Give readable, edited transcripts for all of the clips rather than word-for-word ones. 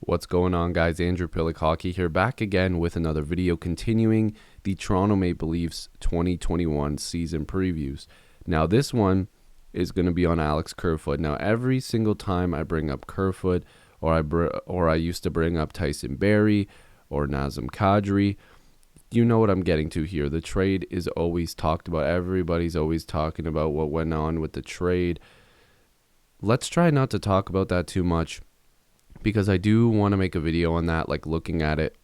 What's going on, guys? Andrew Piluk Hockey here, back again with another video continuing the Toronto Maple Leafs 2021 season previews. Now, this one is going to be on Alex Kerfoot. Now, every single time I bring up Kerfoot, or I used to bring up Tyson Barrie or Nazem Kadri, you know what I'm getting to here. The trade is always talked about. Everybody's always talking about what went on with the trade. Let's try not to talk about that too much, because I do want to make a video on that, like looking at it,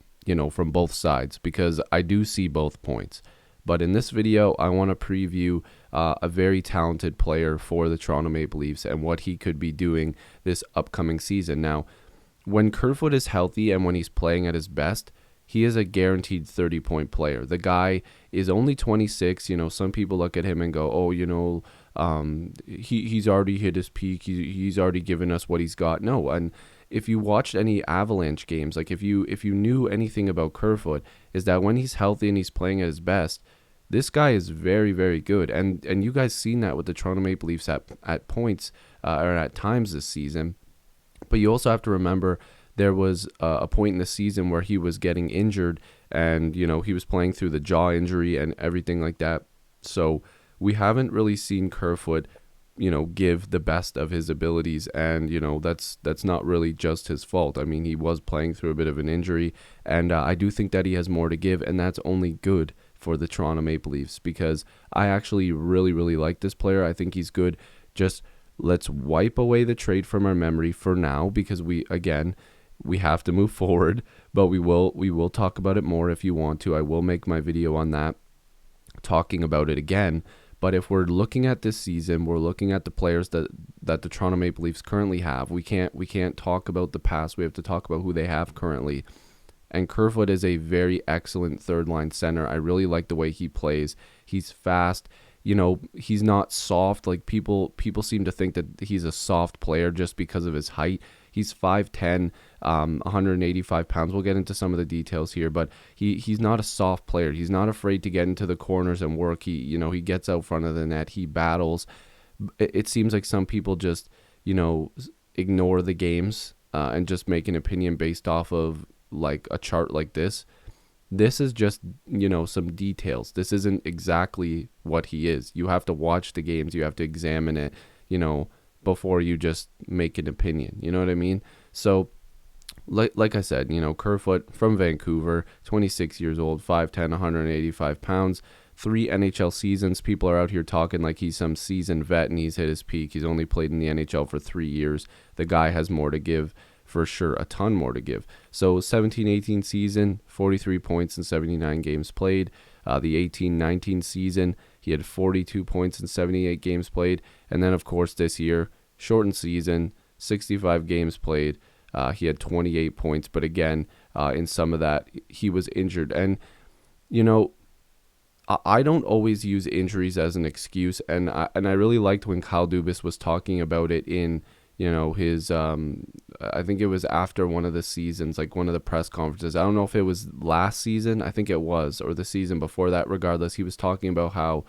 from both sides, because I do see both points. But in this video, I want to preview a very talented player for the Toronto Maple Leafs and what he could be doing this upcoming season. Now, when Kerfoot is healthy and when he's playing at his best, he is a guaranteed 30-point player. The guy is only 26. Some people look at him and go, oh, he's already hit his peak. He's already given us what he's got. No, and if you watched any Avalanche games, like if you knew anything about Kerfoot, is that when he's healthy and he's playing at his best, this guy is very, very good. And you guys seen that with the Toronto Maple Leafs at points or at times this season. But you also have to remember there was a point in the season where he was getting injured, and he was playing through the jaw injury and everything like that. So we haven't really seen Kerfoot give the best of his abilities, and that's not really just his fault. I mean, he was playing through a bit of an injury, and I do think that he has more to give, and that's only good for the Toronto Maple Leafs, because I actually really, really like this player. I think he's good. Just let's wipe away the trade from our memory for now, because we have to move forward, but we will talk about it more if you want to. I will make my video on that, talking about it again. But if we're looking at this season, we're looking at the players that the Toronto Maple Leafs currently have. We can't talk about the past. We have to talk about who they have currently. And Kerfoot is a very excellent third-line center. I really like the way he plays. He's fast. He's not soft. Like people seem to think that he's a soft player just because of his height. He's 5'10", 185 pounds. We'll get into some of the details here, but he's not a soft player. He's not afraid to get into the corners and work. He gets out front of the net. He battles. It seems like some people just, ignore the games and just make an opinion based off of like a chart like this. This is just, some details. This isn't exactly what he is. You have to watch the games. You have to examine it, before you just make an opinion. You know what I mean? So, like I said, Kerfoot from Vancouver, 26 years old, 5'10", 185 pounds, 3 NHL seasons. People are out here talking like he's some seasoned vet and he's hit his peak. He's only played in the NHL for 3 years. The guy has more to give, for sure, a ton more to give. So 17-18 season, 43 points in 79 games played. The 18-19 season, he had 42 points in 78 games played. And then, of course, this year, shortened season, 65 games played. He had 28 points. But again, in some of that, he was injured. And, I don't always use injuries as an excuse. And I really liked when Kyle Dubas was talking about it in his I think it was after one of the seasons, like one of the press conferences. I don't know if it was last season, I think it was, or the season before that. Regardless, he was talking about how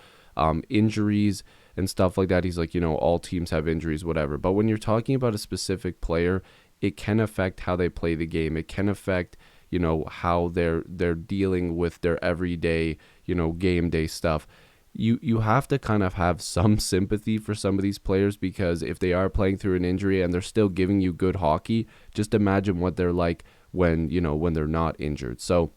injuries and stuff like that, he's like, all teams have injuries, whatever. But when you're talking about a specific player, it can affect how they play the game. It can affect how they're dealing with their everyday game day stuff. You have to kind of have some sympathy for some of these players, because if they are playing through an injury and they're still giving you good hockey, just imagine what they're like when they're not injured. So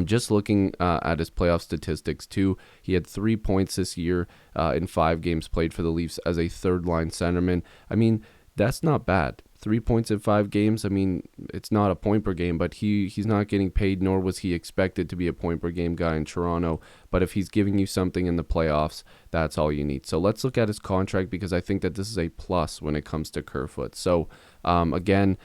just looking at his playoff statistics too, he had 3 points this year in 5 games played for the Leafs as a third-line centerman. I mean, that's not bad. 3 points in 5 games. I mean, it's not a point per game, but he's not getting paid, nor was he expected to be a point per game guy in Toronto. But if he's giving you something in the playoffs, that's all you need. So let's look at his contract, because I think that this is a plus when it comes to Kerfoot. So again,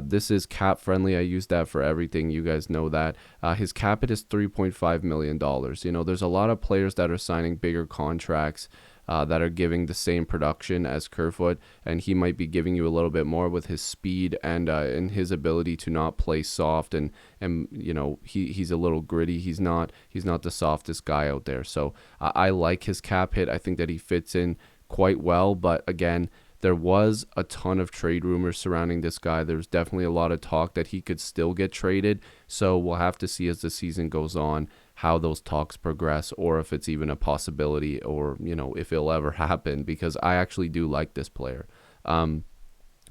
this is cap friendly. I use that for everything. You guys know that. His cap hit is $3.5 million. There's a lot of players that are signing bigger contracts that are giving the same production as Kerfoot, and he might be giving you a little bit more with his speed and his ability to not play soft, and he's a little gritty. He's not the softest guy out there. So I like his cap hit. I think that he fits in quite well, but again, There was a ton of trade rumors surrounding this guy. There's definitely a lot of talk that he could still get traded. So we'll have to see as the season goes on how those talks progress, or if it's even a possibility, or, you know, if it'll ever happen, because I actually do like this player.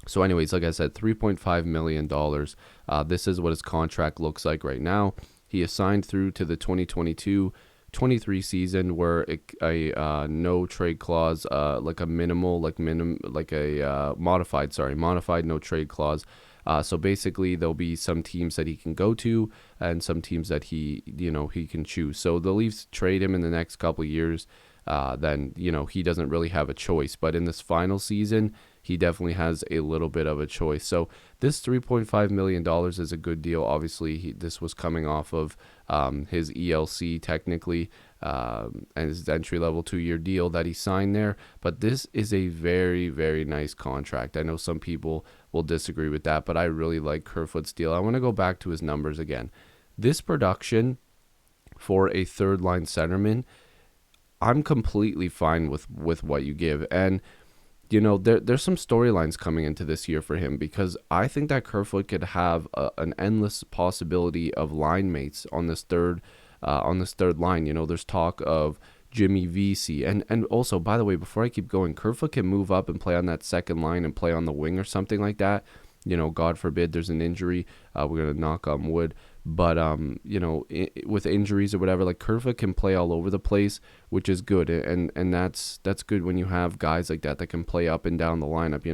So anyways, like I said, $3.5 million. This is what his contract looks like right now. He is signed through to the 2022-23 season, where a no trade clause, like a modified no trade clause. So basically, there'll be some teams that he can go to, and some teams that he can choose. So the Leafs trade him in the next couple of years, then he doesn't really have a choice. But in this final season, he definitely has a little bit of a choice. So this $3.5 million is a good deal. Obviously, this was coming off of his ELC technically, and his entry-level 2-year deal that he signed there. But this is a very, very nice contract. I know some people will disagree with that, but I really like Kerfoot's deal. I want to go back to his numbers again. This production for a third-line centerman, I'm completely fine with what you give. And there's some storylines coming into this year for him, because I think that Kerfoot could have an endless possibility of line mates on this third line. There's talk of Jimmy Vesey, and also, by the way, before I keep going, Kerfoot can move up and play on that second line and play on the wing or something like that. God forbid there's an injury. We're gonna knock on wood. But with injuries or whatever, like, Kerfoot can play all over the place, which is good, and that's good when you have guys like that can play up and down the lineup.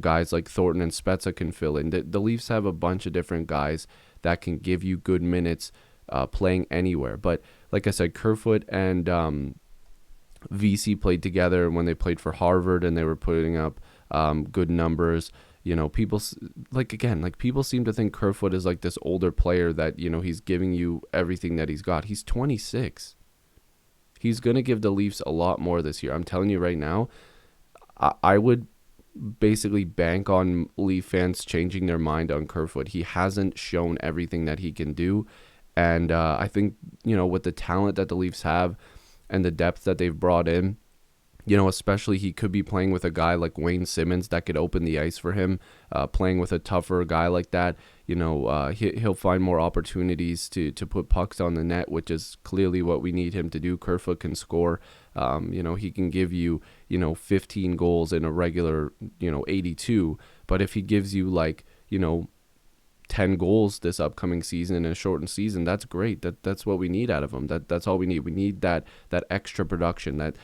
Guys like Thornton and Spezza can fill in. The Leafs have a bunch of different guys that can give you good minutes, playing anywhere. But like I said, Kerfoot and VC played together when they played for Harvard, and they were putting up good numbers. People seem to think Kerfoot is like this older player that, he's giving you everything that he's got. He's 26. He's going to give the Leafs a lot more this year. I'm telling you right now, I would basically bank on Leaf fans changing their mind on Kerfoot. He hasn't shown everything that he can do. And I think, with the talent that the Leafs have and the depth that they've brought in, especially he could be playing with a guy like Wayne Simmons that could open the ice for him, playing with a tougher guy like that. He'll find more opportunities to put pucks on the net, which is clearly what we need him to do. Kerfoot can score. He can give you, 15 goals in a regular, 82. But if he gives you 10 goals this upcoming season in a shortened season, that's great. That's what we need out of him. That's all we need. We need that extra production, that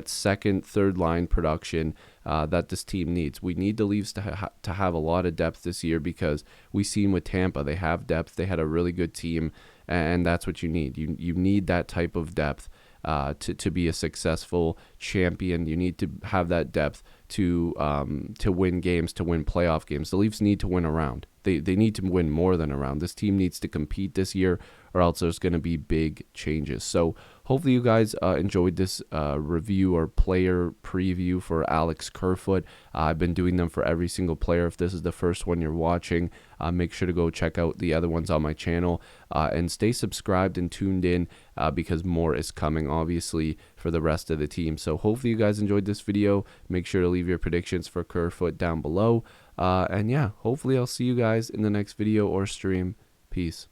second, third line production that this team needs. We need the Leafs to have a lot of depth this year, because we seen with Tampa, they have depth. They had a really good team, and that's what you need. You need that type of depth to be a successful champion. You need to have that depth to win games, to win playoff games. The Leafs need to win a round. They need to win more than a round. This team needs to compete this year, or else there's going to be big changes. So hopefully you guys enjoyed this review or player preview for Alex Kerfoot. I've been doing them for every single player. If this is the first one you're watching, make sure to go check out the other ones on my channel, and stay subscribed and tuned in, because more is coming, obviously, for the rest of the team. So hopefully you guys enjoyed this video. Make sure to leave your predictions for Kerfoot down below. And yeah, hopefully I'll see you guys in the next video or stream. Peace.